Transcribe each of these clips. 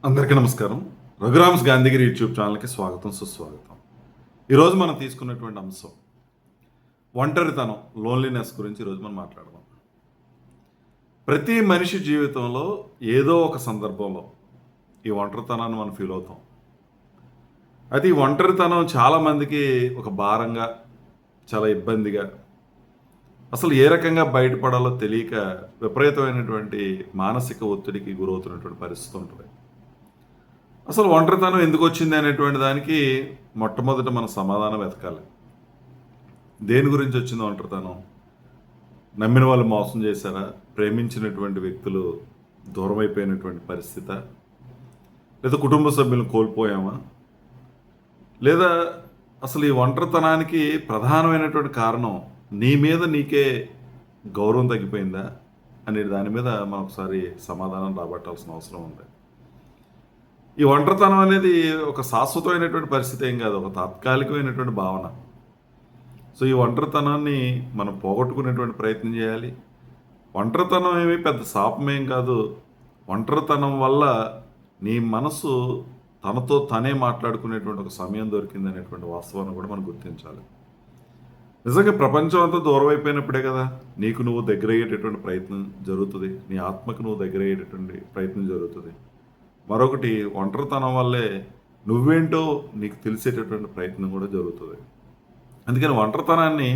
అందరికీ నమస్కారం. రఘురామ్స్ గాంధీగిరి యూట్యూబ్ ఛానల్‌కి స్వాగతం, సుస్వాగతం. ఈరోజు మనం తీసుకున్నటువంటి అంశం ఒంటరితనం, లోన్లీనెస్ గురించి ఈరోజు మనం మాట్లాడదాం. ప్రతి మనిషి జీవితంలో ఏదో ఒక సందర్భంలో ఈ ఒంటరితనాన్ని మనం ఫీల్ అవుతాం. అయితే ఈ ఒంటరితనం చాలామందికి ఒక భారంగా, చాలా ఇబ్బందిగా, అసలు ఏ రకంగా బయటపడాలో తెలియక విపరీతమైనటువంటి మానసిక ఒత్తిడికి గురవుతున్నటువంటి పరిస్థితి ఉంటుంది. అసలు ఒంటరితనం ఎందుకొచ్చింది అనేటువంటి దానికి మొట్టమొదట మనం సమాధానం వెతకాలి. దేని గురించి వచ్చింది ఒంటరితనం? నమ్మిన వాళ్ళు మోసం చేశారా? ప్రేమించినటువంటి వ్యక్తులు దూరం అయిపోయినటువంటి పరిస్థితా? లేదా కుటుంబ సభ్యులను కోల్పోయామా? లేదా అసలు ఈ ఒంటరితనానికి ప్రధానమైనటువంటి కారణం నీ మీద నీకే గౌరవం తగ్గిపోయిందా అనే దాని మీద మనం ఒకసారి సమాధానం రాబట్టాల్సిన అవసరం ఉంది. ఈ ఒంటరితనం అనేది ఒక శాశ్వతమైనటువంటి పరిస్థితి ఏం కాదు, ఒక తాత్కాలికమైనటువంటి భావన. సో ఈ ఒంటరితనాన్ని మనం పోగొట్టుకునేటువంటి ప్రయత్నం చేయాలి. ఒంటరితనం ఏమి పెద్ద శాపమేం కాదు. ఒంటరితనం వల్ల నీ మనసు తనతో తనే మాట్లాడుకునేటువంటి ఒక సమయం దొరికింది అనేటువంటి వాస్తవాన్ని కూడా మనం గుర్తించాలి. నిజంగా ప్రపంచం అంతా దూరం అయిపోయినప్పుడే కదా నీకు నువ్వు దగ్గర అయ్యేటటువంటి ప్రయత్నం జరుగుతుంది, నీ ఆత్మకు నువ్వు దగ్గర అయ్యేటటువంటి ప్రయత్నం జరుగుతుంది. మరొకటి ఒంటరితనం వల్లే నువ్వేంటో నీకు తెలిసేటటువంటి ప్రయత్నం కూడా జరుగుతుంది. అందుకని ఒంటరితనాన్ని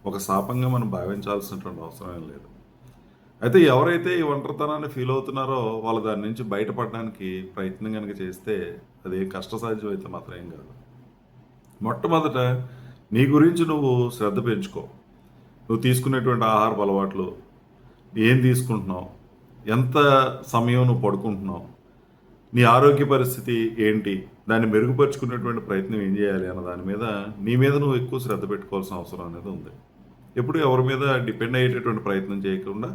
ఒక శాపంగా మనం భావించాల్సినటువంటి అవసరం ఏం లేదు. అయితే ఎవరైతే ఈ ఒంటరితనాన్ని ఫీల్ అవుతున్నారో వాళ్ళు దాని నుంచి బయటపడడానికి ప్రయత్నం కనుక చేస్తే అది కష్టసాధ్యం అయితే మాత్రం ఏం కాదు. మొట్టమొదట నీ గురించి నువ్వు శ్రద్ధ పెంచుకో. నువ్వు తీసుకునేటువంటి ఆహారపు అలవాట్లు, ఏం తీసుకుంటున్నావు, ఎంత సమయం నువ్వు పడుకుంటున్నావు, నీ ఆరోగ్య పరిస్థితి ఏంటి, దాన్ని మెరుగుపరుచుకునేటువంటి ప్రయత్నం ఏం చేయాలి అన్న దాని మీద నీ మీద నువ్వు ఎక్కువ శ్రద్ధ పెట్టుకోవాల్సిన అవసరం అనేది ఉంది. ఎప్పుడు ఎవరి మీద డిపెండ్ అయ్యేటటువంటి ప్రయత్నం చేయకుండా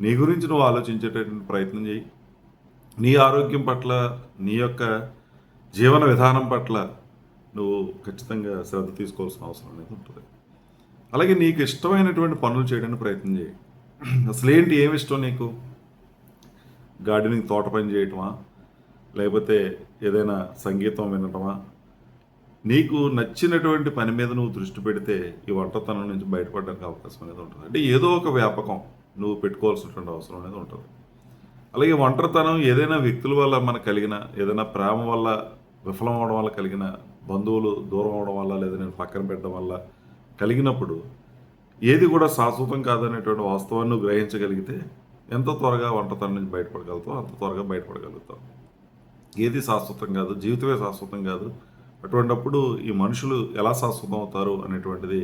నీ గురించి నువ్వు ఆలోచించేటటువంటి ప్రయత్నం చేయి. నీ ఆరోగ్యం పట్ల, నీ యొక్క జీవన విధానం పట్ల నువ్వు ఖచ్చితంగా శ్రద్ధ తీసుకోవాల్సిన అవసరం అనేది ఉంటుంది. అలాగే నీకు ఇష్టమైనటువంటి పనులు చేయడానికి ప్రయత్నం చేయి. అసలు ఏంటి, ఏమి ఇష్టం నీకు? గార్డెనింగ్, తోట పని చేయటమా, లేకపోతే ఏదైనా సంగీతం వినటమా? నీకు నచ్చినటువంటి పని మీద నువ్వు దృష్టి పెడితే ఈ ఒంటరితనం నుంచి బయటపడడానికి అవకాశం అనేది ఉంటుంది. అంటే ఏదో ఒక వ్యాపకం నువ్వు పెట్టుకోవాల్సినటువంటి అవసరం అనేది ఉంటుంది. అలాగే ఒంటరితనం ఏదైనా వ్యక్తుల వల్ల మనకు కలిగిన, ఏదైనా ప్రేమ వల్ల విఫలం అవడం వల్ల కలిగిన, బంధువులు దూరం అవడం వల్ల, లేదా నేను పక్కన పెట్టడం వల్ల కలిగినప్పుడు ఏది కూడా శాశ్వతం కాదనేటువంటి వాస్తవాన్ని నువ్వు గ్రహించగలిగితే ఎంత త్వరగా ఒంటరితనం నుంచి బయటపడగలుగుతావు అంత త్వరగా బయటపడగలుగుతావు. ఏది శాశ్వతం కాదు, జీవితమే శాశ్వతం కాదు. అటువంటిప్పుడు ఈ మనుషులు ఎలా శాశ్వతం అవుతారు అనేటువంటిది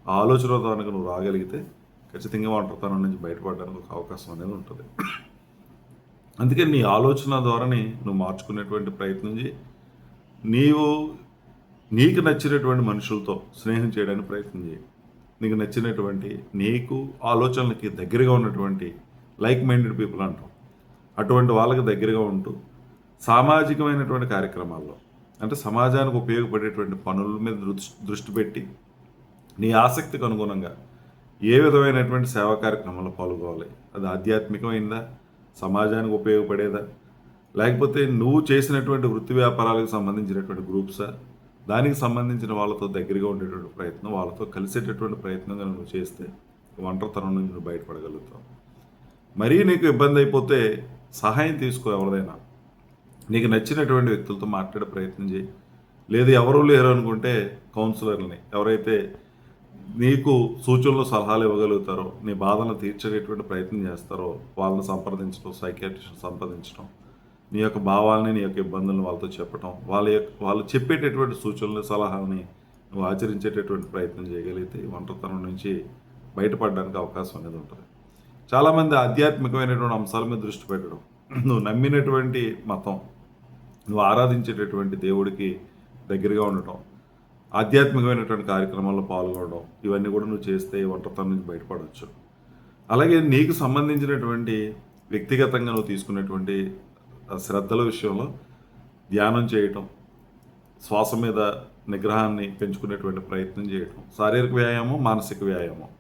ఆ ఆలోచన కనుక నువ్వు రాగలిగితే ఖచ్చితంగా ఒంటరితనం నుంచి బయటపడడానికి ఒక అవకాశం అనేది ఉంటుంది. అందుకని నీ ఆలోచన ద్వారానే నువ్వు మార్చుకునేటువంటి ప్రయత్నం చేయి. నీకు నచ్చినటువంటి మనుషులతో స్నేహం చేయడానికి ప్రయత్నం చేయి. నీకు నచ్చినటువంటి, నీకు ఆలోచనలకి దగ్గరగా ఉన్నటువంటి లైక్ మైండెడ్ పీపుల్ అంటాం, అటువంటి వాళ్ళకి దగ్గరగా ఉంటూ సామాజికమైనటువంటి కార్యక్రమాల్లో, అంటే సమాజానికి ఉపయోగపడేటువంటి పనుల మీద దృష్టి పెట్టి నీ ఆసక్తికి అనుగుణంగా ఏ విధమైనటువంటి సేవా కార్యక్రమాల్లో పాల్గొవాలి. అది ఆధ్యాత్మికమైందా, సమాజానికి ఉపయోగపడేదా, లేకపోతే నువ్వు చేసినటువంటి వృత్తి వ్యాపారాలకు సంబంధించినటువంటి గ్రూప్సా, దానికి సంబంధించిన వాళ్ళతో దగ్గరగా ఉండేటువంటి ప్రయత్నం, వాళ్ళతో కలిసేటటువంటి ప్రయత్నం కనుక నువ్వు చేస్తే ఒంటరితనం నుంచి నువ్వు బయటపడగలుగుతావు. మరీ నీకు ఇబ్బంది అయిపోతే సహాయం తీసుకో. ఎవరిదైనా నీకు నచ్చినటువంటి వ్యక్తులతో మాట్లాడే ప్రయత్నం చేయి. లేదు ఎవరూ లేరు అనుకుంటే కౌన్సిలర్ని, ఎవరైతే నీకు సూచనలు, సలహాలు ఇవ్వగలుగుతారో, నీ బాధలను తీర్చేటటువంటి ప్రయత్నం చేస్తారో వాళ్ళని సంప్రదించడం, సైకియాట్రిస్ట్ని సంప్రదించడం, నీ యొక్క భావాలని, నీ యొక్క ఇబ్బందులను వాళ్ళతో చెప్పడం, వాళ్ళు చెప్పేటటువంటి సూచనలు, సలహాలని నువ్వు ఆచరించేటటువంటి ప్రయత్నం చేయగలిగితే ఒంటరితనం నుంచి బయటపడడానికి అవకాశం అనేది ఉంటుంది. చాలామంది ఆధ్యాత్మికమైనటువంటి అంశాల మీద దృష్టి పెట్టడం, నువ్వు నమ్మినటువంటి మతం, నువ్వు ఆరాధించేటటువంటి దేవుడికి దగ్గరగా ఉండటం, ఆధ్యాత్మికమైనటువంటి కార్యక్రమాల్లో పాల్గొనడం, ఇవన్నీ కూడా నువ్వు చేస్తే ఒంటరితనం నుంచి బయటపడవచ్చు. అలాగే నీకు సంబంధించినటువంటి వ్యక్తిగతంగా నువ్వు తీసుకునేటువంటి శ్రద్ధల విషయంలో ధ్యానం చేయటం, శ్వాస మీద నిగ్రహాన్ని పెంచుకునేటువంటి ప్రయత్నం చేయటం, శారీరక వ్యాయామం, మానసిక వ్యాయామం,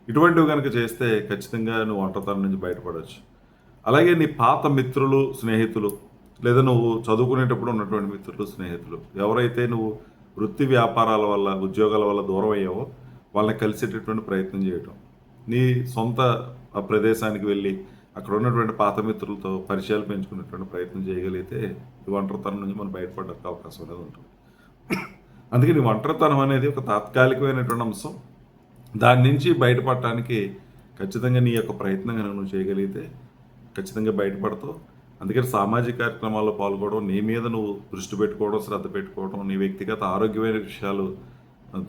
ఇటువంటివి కనుక చేస్తే ఖచ్చితంగా నువ్వు ఒంటరితనం నుంచి బయటపడవచ్చు. అలాగే నీ పాత మిత్రులు, స్నేహితులు, లేదా నువ్వు చదువుకునేటప్పుడు ఉన్నటువంటి మిత్రులు, స్నేహితులు, ఎవరైతే నువ్వు వృత్తి వ్యాపారాల వల్ల, ఉద్యోగాల వల్ల దూరం అయ్యావో వాళ్ళని కలిసేటటువంటి ప్రయత్నం చేయటం. నీ సొంత ప్రదేశానికి వెళ్ళి అక్కడ ఉన్నటువంటి పాత మిత్రులతో పరిచయాలు పెంచుకునేటువంటి ప్రయత్నం చేయగలిగితే ఈ ఒంటరితనం నుంచి మనం బయటపడడానికి అవకాశం అనేది ఉంటుంది. అందుకని ఒంటరితనం అనేది ఒక తాత్కాలికమైనటువంటి అంశం. దాని నుంచి బయటపడటానికి ఖచ్చితంగా నీ యొక్క ప్రయత్నం కనుక నువ్వు చేయగలిగితే ఖచ్చితంగా బయటపడతావు. అందుకని సామాజిక కార్యక్రమాల్లో పాల్గొనడం, నీ మీద నువ్వు దృష్టి పెట్టుకోవడం, శ్రద్ధ పెట్టుకోవడం, నీ వ్యక్తిగత ఆరోగ్యమైన విషయాలు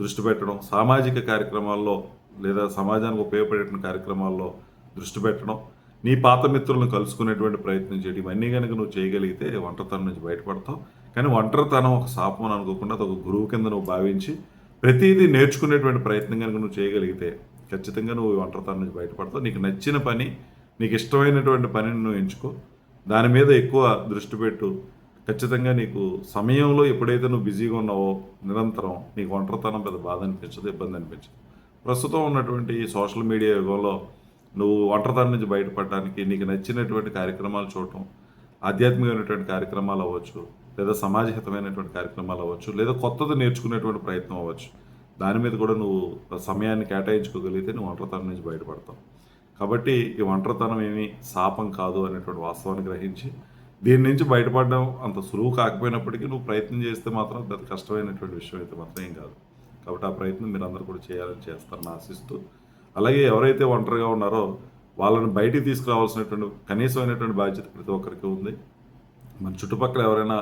దృష్టి పెట్టడం, సామాజిక కార్యక్రమాల్లో లేదా సమాజానికి ఉపయోగపడేటువంటి కార్యక్రమాల్లో దృష్టి పెట్టడం, నీ పాత మిత్రులను కలుసుకునేటువంటి ప్రయత్నం చేయడం, ఇవన్నీ కనుక నువ్వు చేయగలిగితే ఒంటరితనం నుంచి బయటపడతావు. కానీ ఒంటరితనం ఒక శాపం అని అనుకోకుండా అది ఒక గురువు కింద నువ్వు భావించి ప్రతిదీ నేర్చుకునేటువంటి ప్రయత్నం కనుక నువ్వు చేయగలిగితే ఖచ్చితంగా నువ్వు ఒంటరితనం నుంచి బయటపడతావు. నీకు నచ్చిన పని, నీకు ఇష్టమైనటువంటి పనిని నువ్వు ఎంచుకో, దాని మీద ఎక్కువ దృష్టి పెట్టు. ఖచ్చితంగా నీకు సమయంలో ఎప్పుడైతే నువ్వు బిజీగా ఉన్నావో నిరంతరం నీకు ఒంటరితనం పెద్ద బాధ అనిపించదు, ఇబ్బంది అనిపించదు. ప్రస్తుతం ఉన్నటువంటి సోషల్ మీడియా యుగంలో నువ్వు ఒంటరితనం నుంచి బయటపడడానికి నీకు నచ్చినటువంటి కార్యక్రమాలు చూడటం, ఆధ్యాత్మికమైనటువంటి కార్యక్రమాలు అవ్వచ్చు, లేదా సమాజహితమైనటువంటి కార్యక్రమాలు అవ్వచ్చు, లేదా కొత్తది నేర్చుకునేటువంటి ప్రయత్నం అవ్వచ్చు, దాని మీద కూడా నువ్వు సమయాన్ని కేటాయించుకోగలిగితే నువ్వు ఒంటరితనం నుంచి బయటపడతావు. కాబట్టి ఈ ఒంటరితనం ఏమీ శాపం కాదు అనేటువంటి వాస్తవాన్ని గ్రహించి దీని నుంచి బయటపడడం అంత సులువు కాకపోయినప్పటికీ నువ్వు ప్రయత్నం చేస్తే మాత్రం పెద్ద కష్టమైనటువంటి విషయం అయితే మాత్రం ఏం కాదు. కాబట్టి ఆ ప్రయత్నం మీరు అందరూ కూడా చేయాలని చేస్తారని ఆశిస్తూ, అలాగే ఎవరైతే ఒంటరిగా ఉన్నారో వాళ్ళని బయటికి తీసుకురావాల్సినటువంటి కనీసమైనటువంటి బాధ్యత ప్రతి ఒక్కరికి ఉంది. మన చుట్టుపక్కల ఎవరైనా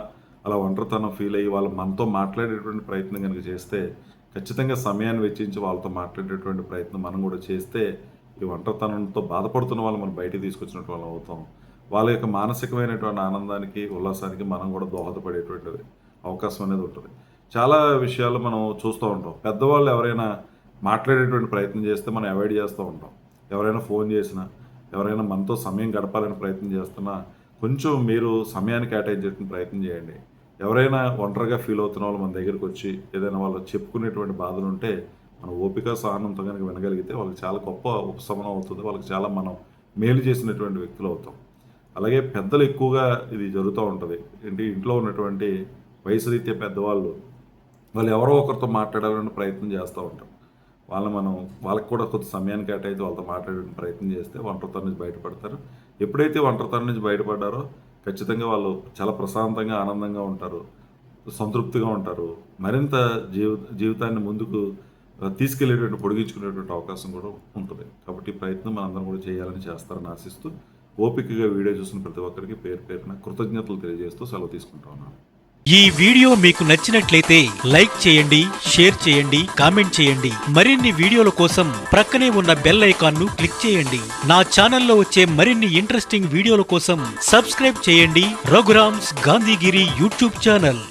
అలా ఒంటరితనం ఫీల్ అయ్యి వాళ్ళు మనతో మాట్లాడేటువంటి ప్రయత్నం కనుక చేస్తే ఖచ్చితంగా సమయాన్ని వెచ్చించి వాళ్ళతో మాట్లాడేటువంటి ప్రయత్నం మనం కూడా చేస్తే ఈ ఒంటరితనంతో బాధపడుతున్న వాళ్ళు మనం బయటికి తీసుకొచ్చినట్టు వాళ్ళం అవుతాం. వాళ్ళ యొక్క మానసికమైనటువంటి ఆనందానికి, ఉల్లాసానికి మనం కూడా దోహదపడేటువంటి అవకాశం అనేది ఉంటుంది. చాలా విషయాలు మనం చూస్తూ ఉంటాం. పెద్దవాళ్ళు ఎవరైనా మాట్లాడేటువంటి ప్రయత్నం చేస్తే మనం అవాయిడ్ చేస్తూ ఉంటాం. ఎవరైనా ఫోన్ చేసినా, ఎవరైనా మనతో సమయం గడపాలని ప్రయత్నం చేస్తున్నా కొంచెం మీరు సమయాన్ని కేటాయించేటువంటి ప్రయత్నం చేయండి. ఎవరైనా ఒంటరిగా ఫీల్ అవుతున్న వాళ్ళు మన దగ్గరికి వచ్చి ఏదైనా వాళ్ళు చెప్పుకునేటువంటి బాధలు ఉంటే మనం ఓపిక, సహనంతో కనుక వినగలిగితే వాళ్ళకి చాలా గొప్ప ఉపశమనం అవుతుంది. వాళ్ళకి చాలా మనం మేలు చేసినటువంటి వ్యక్తులు అవుతాం. అలాగే పెద్దలు ఎక్కువగా ఇది జరుగుతూ ఉంటుంది. ఏంటి, ఇంట్లో ఉన్నటువంటి వయసు రీత్యా పెద్దవాళ్ళు వాళ్ళు ఎవరో ఒకరితో మాట్లాడాలని ప్రయత్నం చేస్తూ ఉంటారు. వాళ్ళకి కూడా కొంత సమయాన్ని కేటాయితే వాళ్ళతో మాట్లాడే ప్రయత్నం చేస్తే ఒంటరితనం నుంచి బయటపడతారు. ఎప్పుడైతే ఒంటరితనం నుంచి బయటపడ్డారో ఖచ్చితంగా వాళ్ళు చాలా ప్రశాంతంగా, ఆనందంగా ఉంటారు, సంతృప్తిగా ఉంటారు. మరింత జీవితాన్ని ముందుకు తీసుకెళ్లేటువంటి, పొడిగించుకునేటువంటి అవకాశం కూడా ఉంటుంది. కాబట్టి ఈ ప్రయత్నం మనందరం కూడా చేయాలని చేస్తారని ఆశిస్తూ, ఓపికగా వీడియో చూసిన ప్రతి ఒక్కరికి పేరు పేరున కృతజ్ఞతలు తెలియజేస్తూ సెలవు తీసుకుంటా ఉన్నాను. ఈ వీడియో మీకు నచ్చినట్లయితే లైక్ చేయండి, షేర్ చేయండి, కామెంట్ చేయండి. మరిన్ని వీడియోల కోసం ప్రక్కనే ఉన్న బెల్ ఐకాన్ ను క్లిక్ చేయండి. నా ఛానల్లో వచ్చే మరిన్ని ఇంట్రెస్టింగ్ వీడియోల కోసం సబ్స్క్రైబ్ చేయండి రఘురామ్స్ గాంధీగిరి యూట్యూబ్ ఛానల్.